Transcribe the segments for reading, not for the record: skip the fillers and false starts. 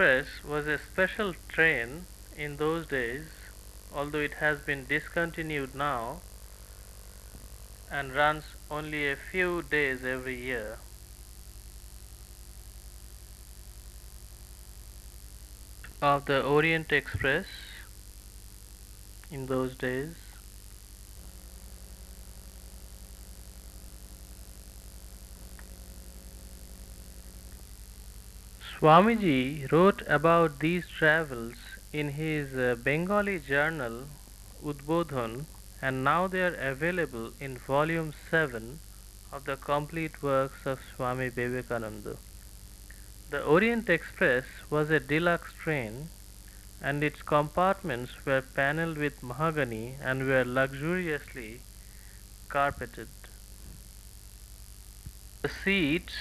Express was a special train in those days, although it has been discontinued now and runs only a few days every year. Of the Orient Express in those days. Swamiji wrote about these travels in his Bengali journal Udbodhan, and now they are available in volume 7 of the complete works of Swami Vivekananda. The Orient Express was a deluxe train, and its compartments were panelled with mahogany and were luxuriously carpeted. The seats,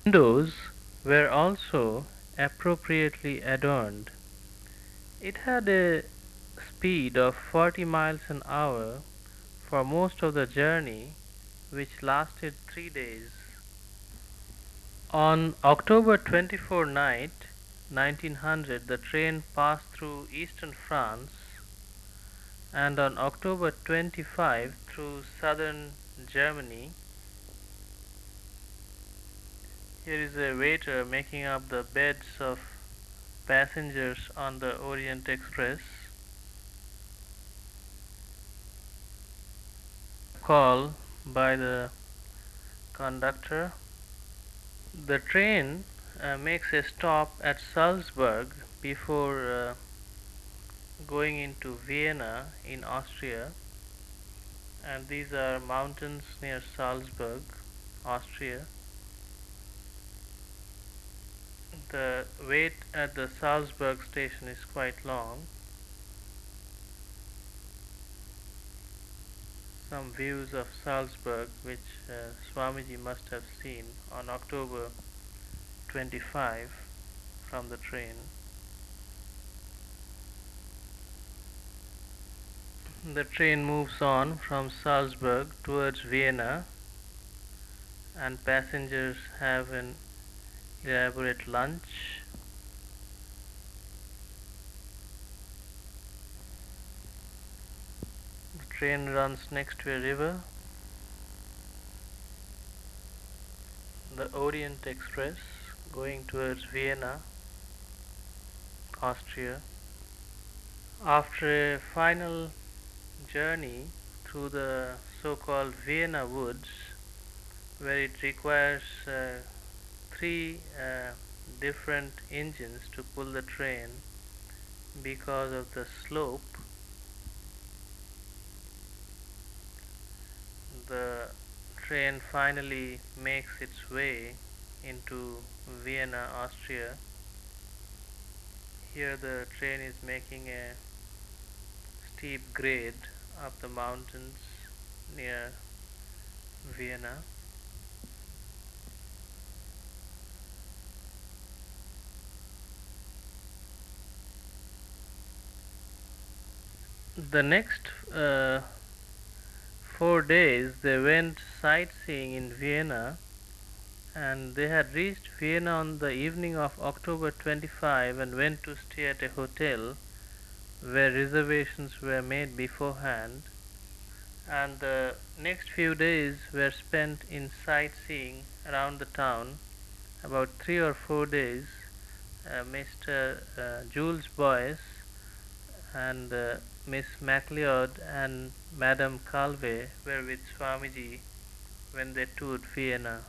windows were also appropriately adorned. It had a speed of 40 miles an hour for most of the journey, which lasted 3 days. On October 24 night, 1900, the train passed through eastern France, and on October 25 through southern Germany. Here is a waiter making up the beds of passengers on the Orient Express. Call by the conductor. The train makes a stop at Salzburg before going into Vienna in Austria, and these are mountains near Salzburg, Austria. The wait at the Salzburg station is quite long. Some views of Salzburg which Swamiji must have seen on October 25 from the train. The train moves on from Salzburg towards Vienna, and passengers have an elaborate lunch. The train runs next to a river. The Orient Express going towards Vienna, Austria. After a final journey through the so-called Vienna woods, where it requires three different engines to pull the train because of the slope, the train finally makes its way into Vienna, Austria. Here the train is making a steep grade up the mountains near Vienna. The next 4 days they went sightseeing in Vienna, and they had reached Vienna on the evening of October 25 and went to stay at a hotel where reservations were made beforehand, and the next few days were spent in sightseeing around the town. About 3 or 4 days, Mr. Jules Boyce and Miss MacLeod and Madame Calvé were with Swamiji when they toured Vienna.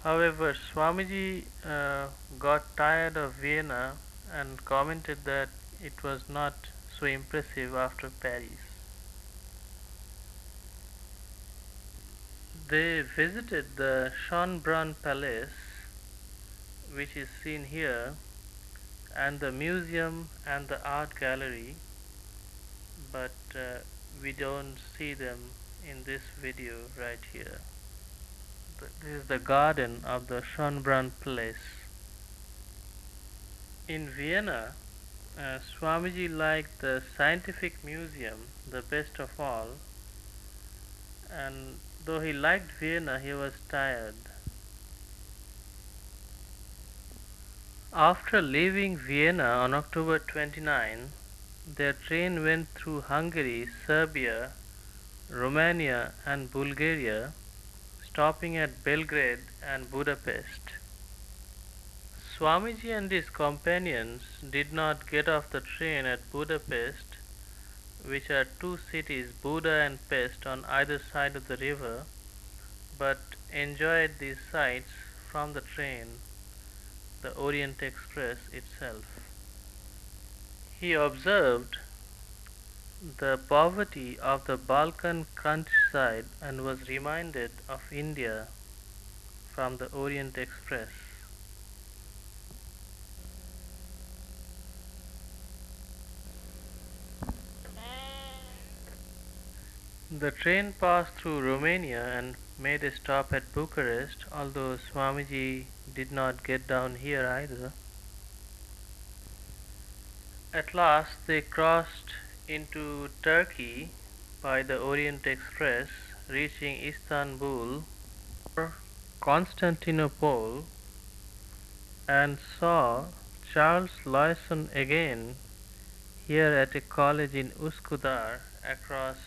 However, Swamiji got tired of Vienna and commented that it was not so impressive after Paris. They visited the Schönbrunn Palace, which is seen here, and the museum and the art gallery, but we don't see them in this video right here. This is the garden of the Schönbrunn Palace. In Vienna, Swamiji liked the scientific museum the best of all, and though he liked Vienna, he was tired. After leaving Vienna on October 29, their train went through Hungary, Serbia, Romania, and Bulgaria, stopping at Belgrade and Budapest. Swamiji and his companions did not get off the train at Budapest, which are two cities, Buda and Pest, on either side of the river, but enjoyed these sights from the train, the Orient Express itself. He observed the poverty of the Balkan countryside and was reminded of India from the Orient Express. The train passed through Romania and made a stop at Bucharest, although Swamiji did not get down here either. At last they crossed into Turkey by the Orient Express, reaching Istanbul or Constantinople, and saw Charles Lawson again here at a college in Üsküdar across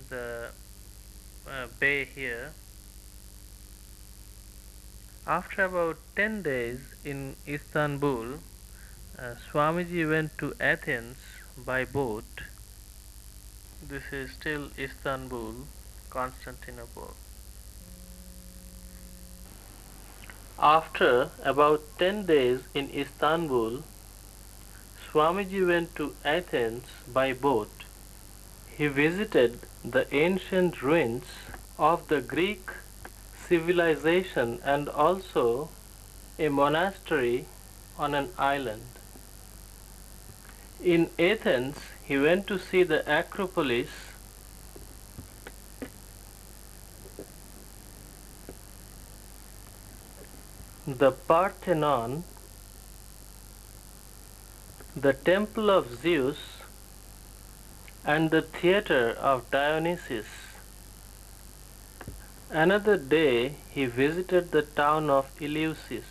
the bay here. After about 10 days in Istanbul, Swamiji went to Athens by boat. This is still Istanbul, Constantinople. After about 10 days in Istanbul, Swamiji went to Athens by boat. He visited the ancient ruins of the Greek civilization and also a monastery on an island. In Athens, he went to see the Acropolis, the Parthenon, the Temple of Zeus, and the Theatre of Dionysus. Another day he visited the town of Eleusis.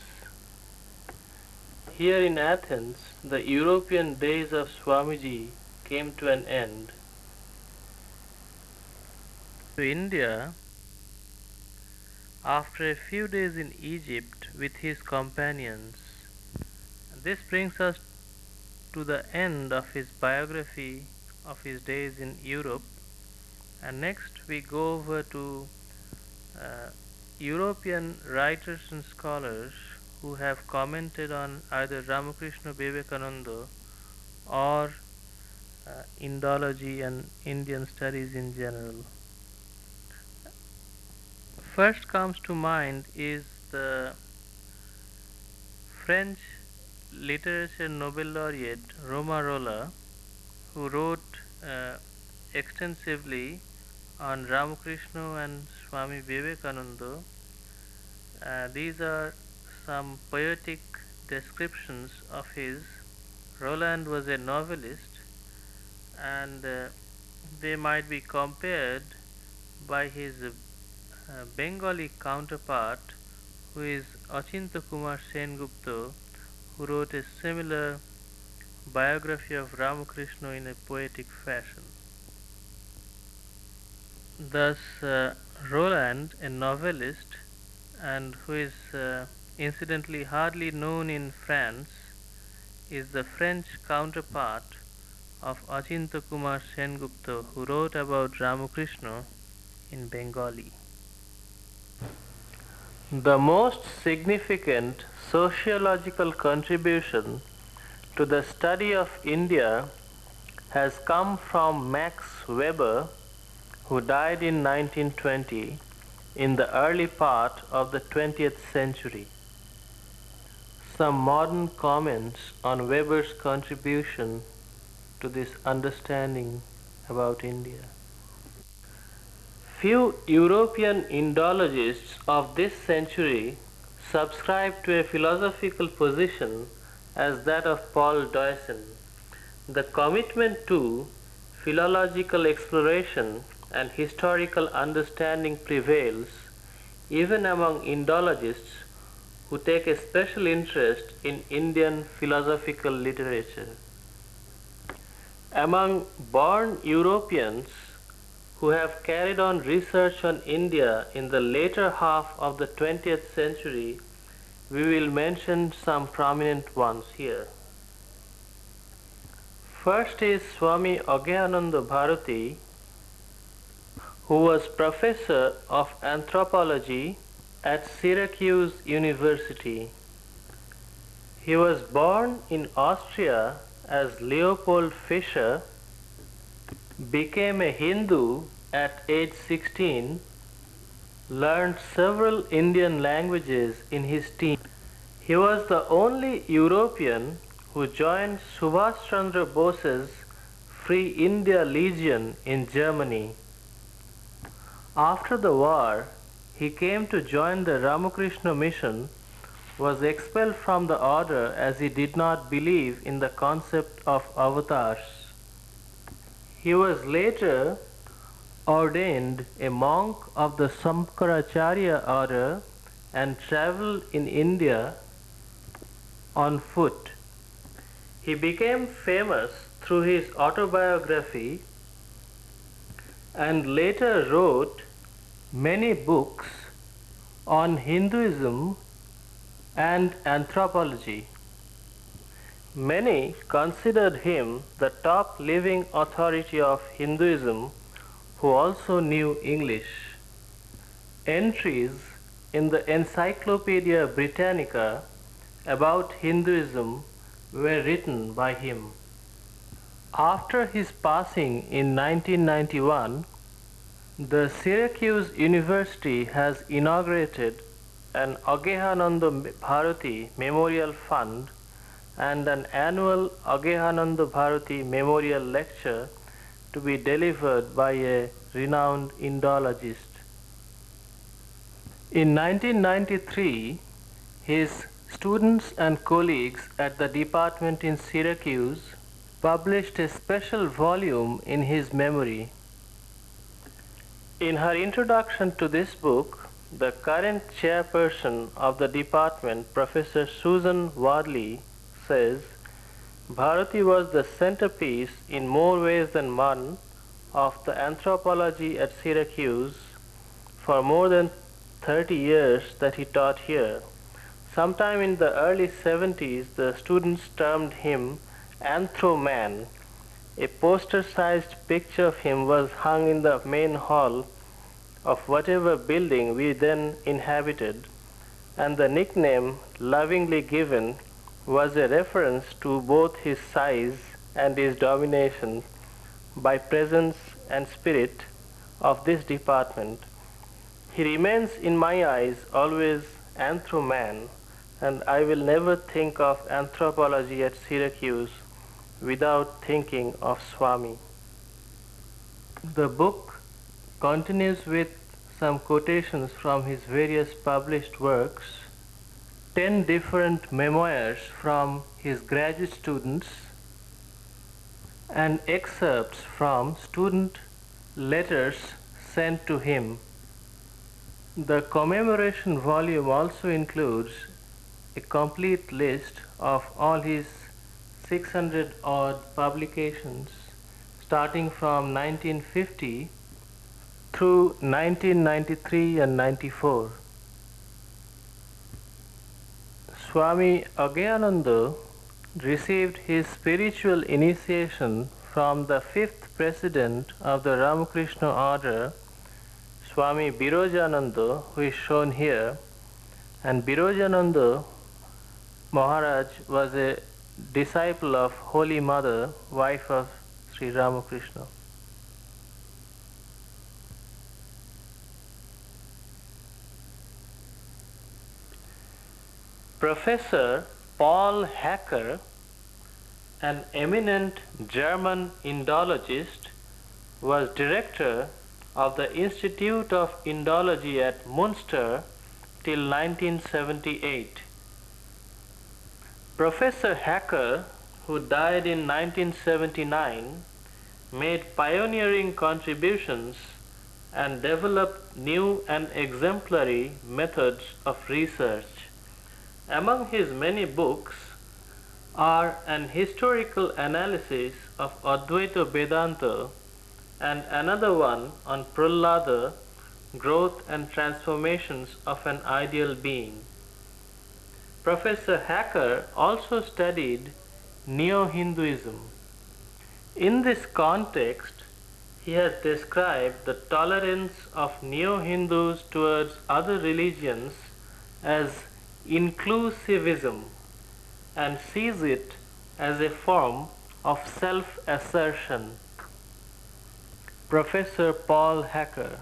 Here in Athens, the European days of Swamiji came to an end. To India, after a few days in Egypt with his companions. This brings us to the end of his biography of his days in Europe, and next we go over to European writers and scholars who have commented on either Ramakrishna Vivekananda or Indology and Indian studies in general. First comes to mind is the French literature Nobel laureate Romarola, who wrote extensively on Ramakrishna and Swami Vivekananda. These are some poetic descriptions of his. Roland was a novelist, and they might be compared by his Bengali counterpart, who is Achinta Kumar Sengupta, who wrote a similar biography of Ramakrishna in a poetic fashion. Thus, Roland, a novelist, and who is incidentally hardly known in France, is the French counterpart of Achinta Kumar Sengupta, who wrote about Ramakrishna in Bengali. The most significant sociological contribution to the study of India has come from Max Weber, who died in 1920 in the early part of the 20th century. Some modern comments on Weber's contribution to this understanding about India. Few European Indologists of this century subscribe to a philosophical position as that of Paul Deussen. The commitment to philological exploration and historical understanding prevails even among Indologists who take a special interest in Indian philosophical literature. Among born Europeans who have carried on research on India in the later half of the 20th century, we will mention some prominent ones here. First is Swami Agyayananda Bharati, who was professor of anthropology at Syracuse University. He was born in Austria as Leopold Fischer, became a Hindu at age 16, learned several Indian languages in his teens. He was the only European who joined Subhash Chandra Bose's Free India Legion in Germany. After the war, he came to join the Ramakrishna Mission, was expelled from the order as he did not believe in the concept of avatars. He was later ordained a monk of the Sankaracharya order and traveled in India on foot. He became famous through his autobiography and later wrote many books on Hinduism and anthropology. Many considered him the top living authority of Hinduism who also knew English. Entries in the Encyclopedia Britannica about Hinduism were written by him. After his passing in 1991, the Syracuse University has inaugurated an Agyayananda Bharati Memorial Fund and an annual Agyayananda Bharati Memorial Lecture to be delivered by a renowned Indologist. In 1993, his students and colleagues at the department in Syracuse published a special volume in his memory. In her introduction to this book, the current chairperson of the department, Professor Susan Wadley, says, Bharati was the centerpiece in more ways than one of the anthropology at Syracuse for more than 30 years that he taught here. Sometime in the early 70s, the students termed him Anthro-Man. A poster-sized picture of him was hung in the main hall of whatever building we then inhabited, and the nickname lovingly given was a reference to both his size and his domination by presence and spirit of this department. He remains in my eyes always Anthro-Man, and I will never think of anthropology at Syracuse without thinking of Swami. The book continues with some quotations from his various published works, 10 different memoirs from his graduate students, and excerpts from student letters sent to him. The commemoration volume also includes a complete list of all his 600 odd publications starting from 1950 through 1993 and 94. Swami Agyayananda received his spiritual initiation from the 5th president of the Ramakrishna order, Swami Birojananda, who is shown here, and Birojananda Maharaj was a disciple of Holy Mother, wife of Sri Ramakrishna. Professor Paul Hacker, an eminent German Indologist, was director of the Institute of Indology at Munster till 1978. Professor Hacker, who died in 1979, made pioneering contributions and developed new and exemplary methods of research. Among his many books are an historical analysis of Advaita Vedanta and another one on Prahlada, growth and transformations of an ideal being. Professor Hacker also studied Neo-Hinduism. In this context, he has described the tolerance of Neo-Hindus towards other religions as inclusivism and sees it as a form of self-assertion. Professor Paul Hacker.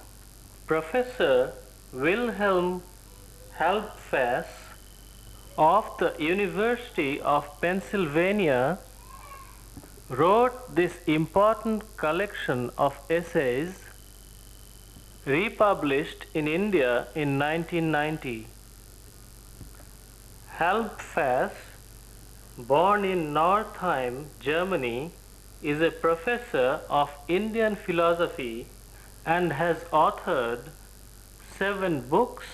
Professor Wilhelm Halbfass of the University of Pennsylvania wrote this important collection of essays republished in India in 1990. Halbfass, born in Northeim, Germany, is a professor of Indian philosophy and has authored 7 books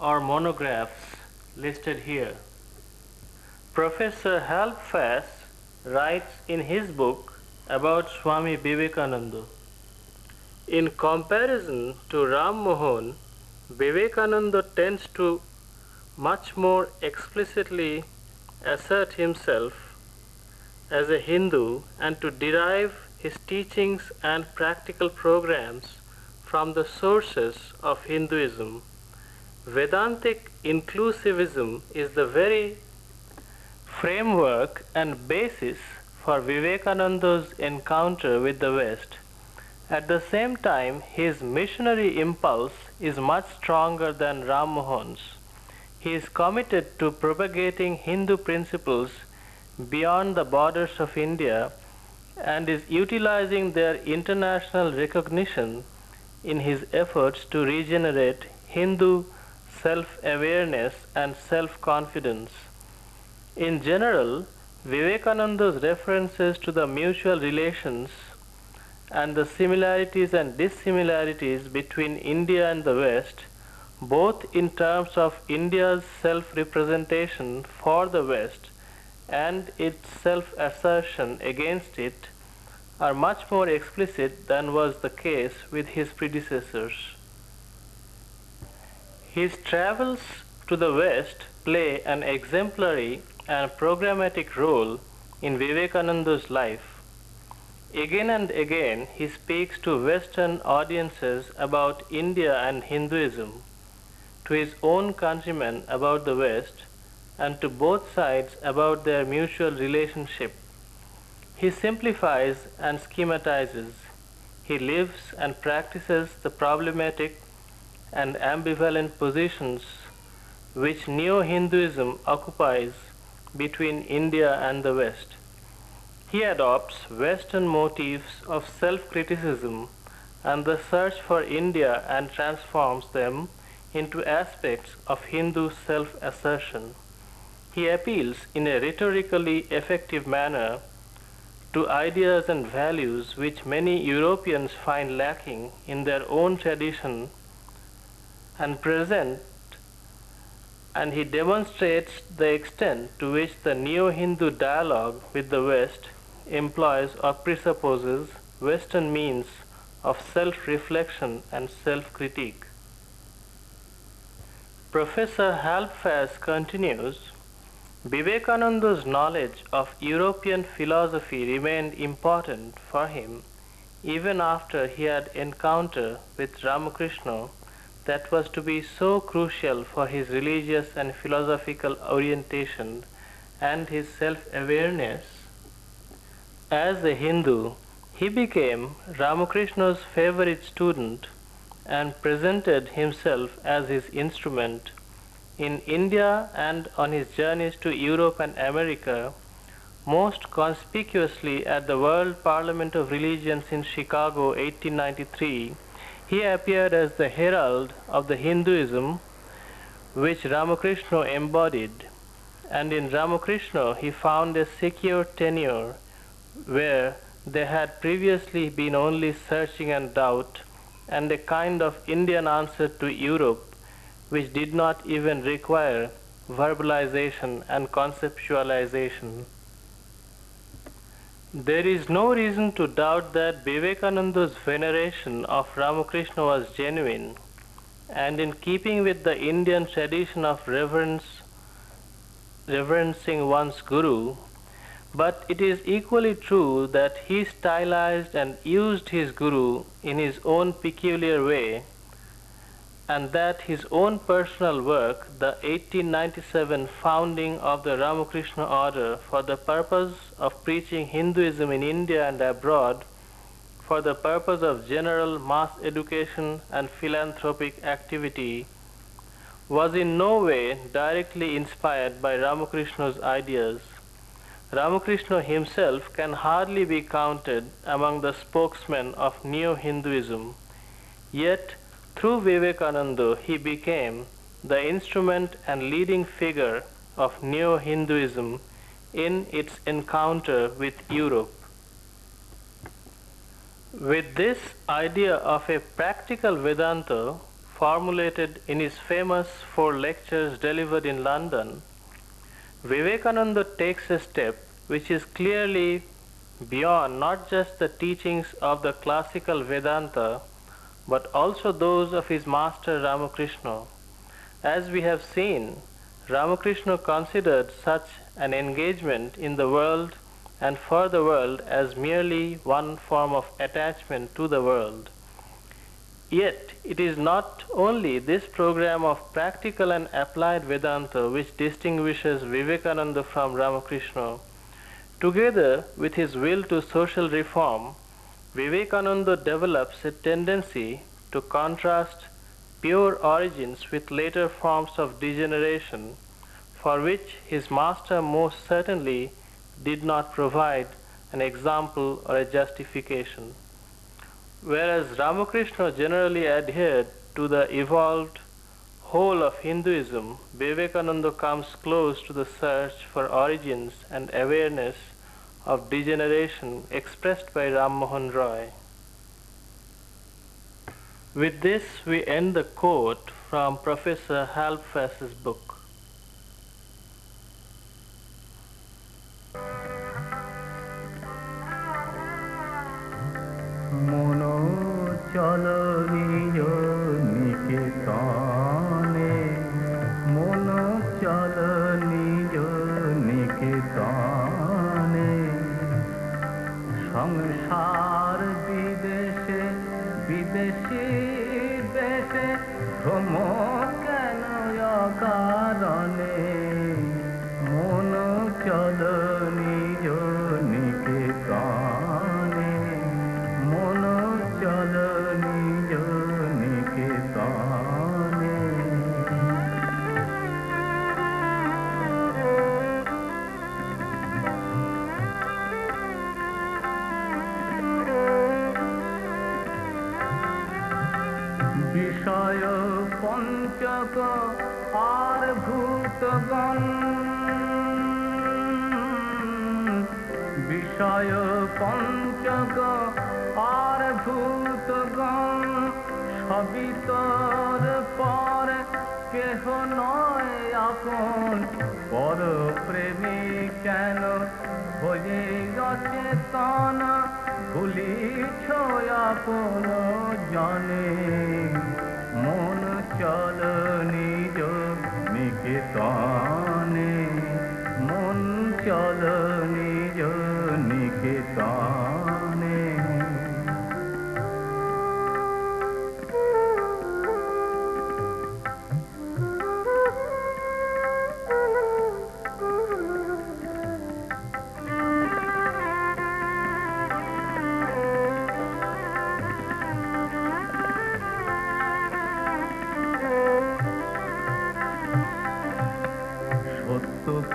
or monographs listed here. Professor Halbfass writes in his book about Swami Vivekananda. In comparison to Ram Mohan, Vivekananda tends to much more explicitly assert himself as a Hindu and to derive his teachings and practical programs from the sources of Hinduism. Vedantic inclusivism is the very framework and basis for Vivekananda's encounter with the West. At the same time, his missionary impulse is much stronger than Ram Mohan's. He is committed to propagating Hindu principles beyond the borders of India and is utilizing their international recognition in his efforts to regenerate Hindu self-awareness and self-confidence. In general, Vivekananda's references to the mutual relations and the similarities and dissimilarities between India and the West, both in terms of India's self-representation for the West and its self-assertion against it, are much more explicit than was the case with his predecessors. His travels to the West play an exemplary and programmatic role in Vivekananda's life. Again and again, he speaks to Western audiences about India and Hinduism, to his own countrymen about the West, and to both sides about their mutual relationship. He simplifies and schematizes. He lives and practices the problematic and ambivalent positions which Neo-Hinduism occupies between India and the West. He adopts Western motifs of self-criticism and the search for India and transforms them into aspects of Hindu self-assertion. He appeals in a rhetorically effective manner to ideas and values which many Europeans find lacking in their own tradition and present, and he demonstrates the extent to which the Neo-Hindu dialogue with the West employs or presupposes Western means of self-reflection and self-critique. Professor Halbfass continues, Vivekananda's knowledge of European philosophy remained important for him even after he had encounter with Ramakrishna that was to be so crucial for his religious and philosophical orientation and his self-awareness. As a Hindu, he became Ramakrishna's favorite student and presented himself as his instrument. In India and on his journeys to Europe and America, most conspicuously at the World Parliament of Religions in Chicago 1893, he appeared as the herald of the Hinduism which Ramakrishna embodied, and in Ramakrishna he found a secure tenure where they had previously been only searching and doubt, and a kind of Indian answer to Europe which did not even require verbalization and conceptualization. There is no reason to doubt that Vivekananda's veneration of Ramakrishna was genuine, and in keeping with the Indian tradition of reverencing one's guru, but it is equally true that he stylized and used his guru in his own peculiar way, and that his own personal work, the 1897 founding of the Ramakrishna Order for the purpose of preaching Hinduism in India and abroad, for the purpose of general mass education and philanthropic activity, was in no way directly inspired by Ramakrishna's ideas. Ramakrishna himself can hardly be counted among the spokesmen of Neo-Hinduism, yet through Vivekananda he became the instrument and leading figure of Neo-Hinduism in its encounter with Europe. With this idea of a practical Vedanta formulated in his famous 4 lectures delivered in London, Vivekananda takes a step which is clearly beyond not just the teachings of the classical Vedanta, but also those of his master Ramakrishna. As we have seen, Ramakrishna considered such an engagement in the world and for the world as merely one form of attachment to the world. Yet, it is not only this program of practical and applied Vedanta which distinguishes Vivekananda from Ramakrishna. Together with his will to social reform, Vivekananda develops a tendency to contrast pure origins with later forms of degeneration, for which his master most certainly did not provide an example or a justification. Whereas Ramakrishna generally adhered to the evolved whole of Hinduism, Vivekananda comes close to the search for origins and awareness of degeneration expressed by Ram Mohan Roy. With this, we end the quote from Professor Halbfass's book. Mono chalo nijo niketane, mono chalo nijo niketane. সংসার বিদেশে বিদেশি দেশে ভ্রম কেন অকারণে মন চল নিজ নিকেতনে মন চল নিজ নিকেতনে বিষয় পঞ্চক আর ভূতগণ বিষয় পঞ্চক আর ভূতগণ সবই তোর পর কেহ নয় আপন পর প্রেমী কেন হয়ে অচেতন ভুলিছ আপন জানে মন চল নিজ নিকেতনে মন চল নিজ নিকেতনে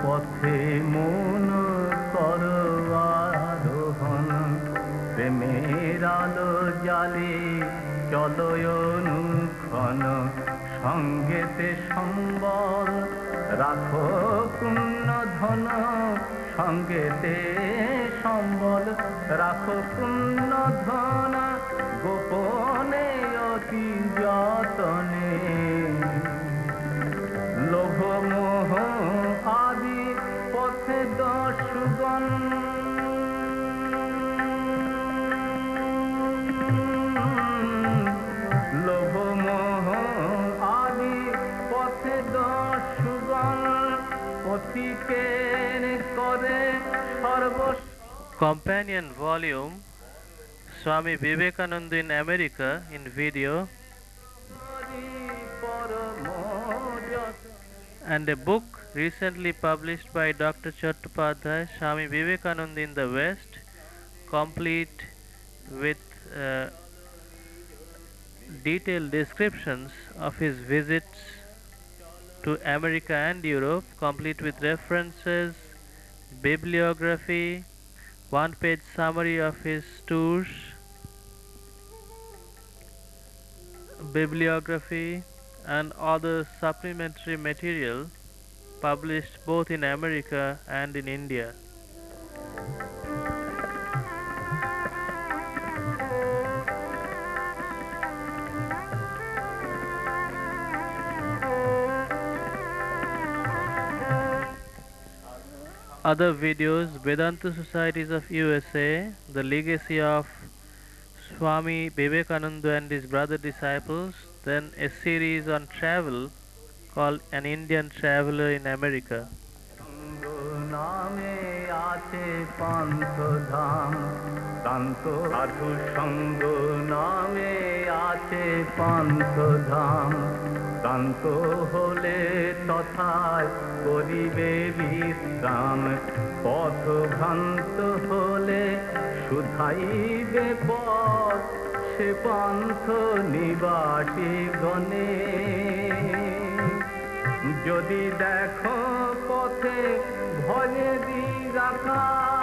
পথে মন কর আরোহণ প্রেমের আলো জালে চলয় অনুক্ষণ সঙ্গেতে সম্বল রাখো পুণ্য ধন সঙ্গেতে সম্বল রাখো পুণ্য ধন গোপনে অতি যতনে লোভ মোহ আদি পথে দশগণ লোভ মোহ আদি পথে দশগণ পথিকের করে সর্ব Companion volume Swami Vivekananda in America in video, and a book recently published by Dr. Chattopadhyay, Swami Vivekananda in the West, complete with detailed descriptions of his visits to America and Europe, complete with references, bibliography, one-page summary of his tours, bibliography and other supplementary material published both in America and in India. Other videos: Vedanta Societies of USA, The Legacy of Swami Vivekananda and his brother disciples, then a series on travel called An Indian Traveler in America. নামে আছে পান্থধাম শান্ত সাধু সঙ্গ নামে আছে পান্থধাম শান্ত হলে তথায় করিবে বিশ্রাম পথভ্রান্ত হলে শুধাইবে পথ সে পান্থ নিবাসী গণে যদি দেখো পথে ভজে দিরাকার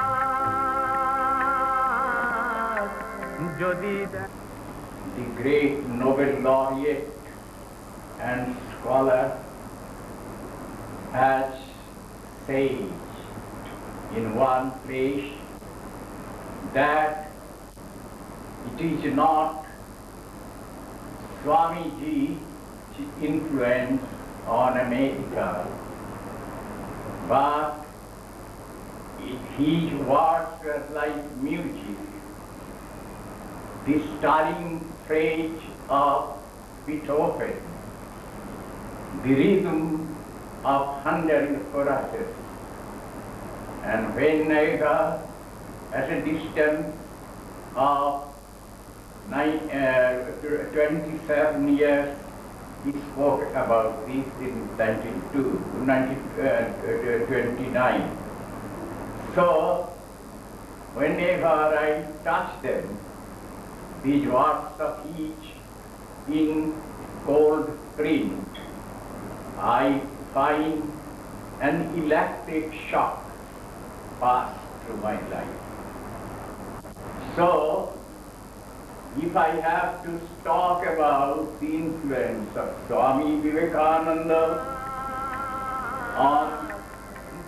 যদি the great Nobel laureate and scholar has said in one place that it is not Swamiji's influence on America, but his words were like music. The stirring phrase of Beethoven, the rhythm of Handel choruses, and whenever at a distance of 27 years he spoke about this in 1929. So whenever I touch them, these words of each in gold print, I find an electric shock pass through my life. So, if I have to talk about the influence of Swami Vivekananda on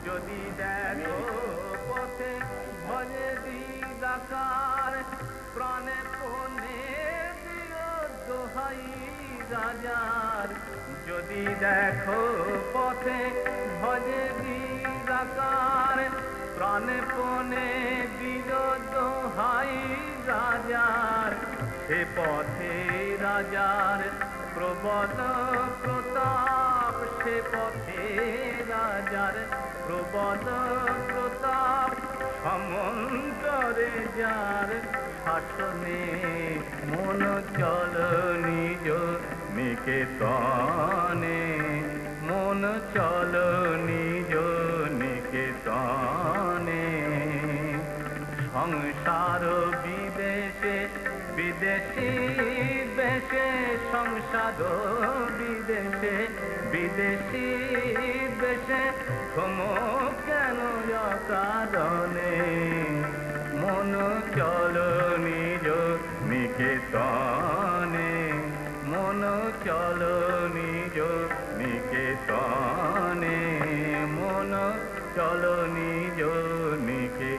যদি দেখো পথে ভজে দিদাকার প্রাণে পণে দিও দোহাই রাজার যদি দেখো পথে ভজে দিদাকার প্রাণে পণে দিও দোহাই রাজার সে পথে রাজার প্রবল প্রতাপ সে পথে রাজার প্রবল প্রতাপ সমন্তরে যার শাসনে মন চল নিজ নিকেতনে মন চল নিজ নিকেতনে সংসার বিদেশে বিদেশি দেশে সংসার বিদেশে বিদেশি দেশে থমক কেন কারণে মন চল নিজ নিকেতনে মন চল নিজ নিকেতনে বলো নিজ নিখে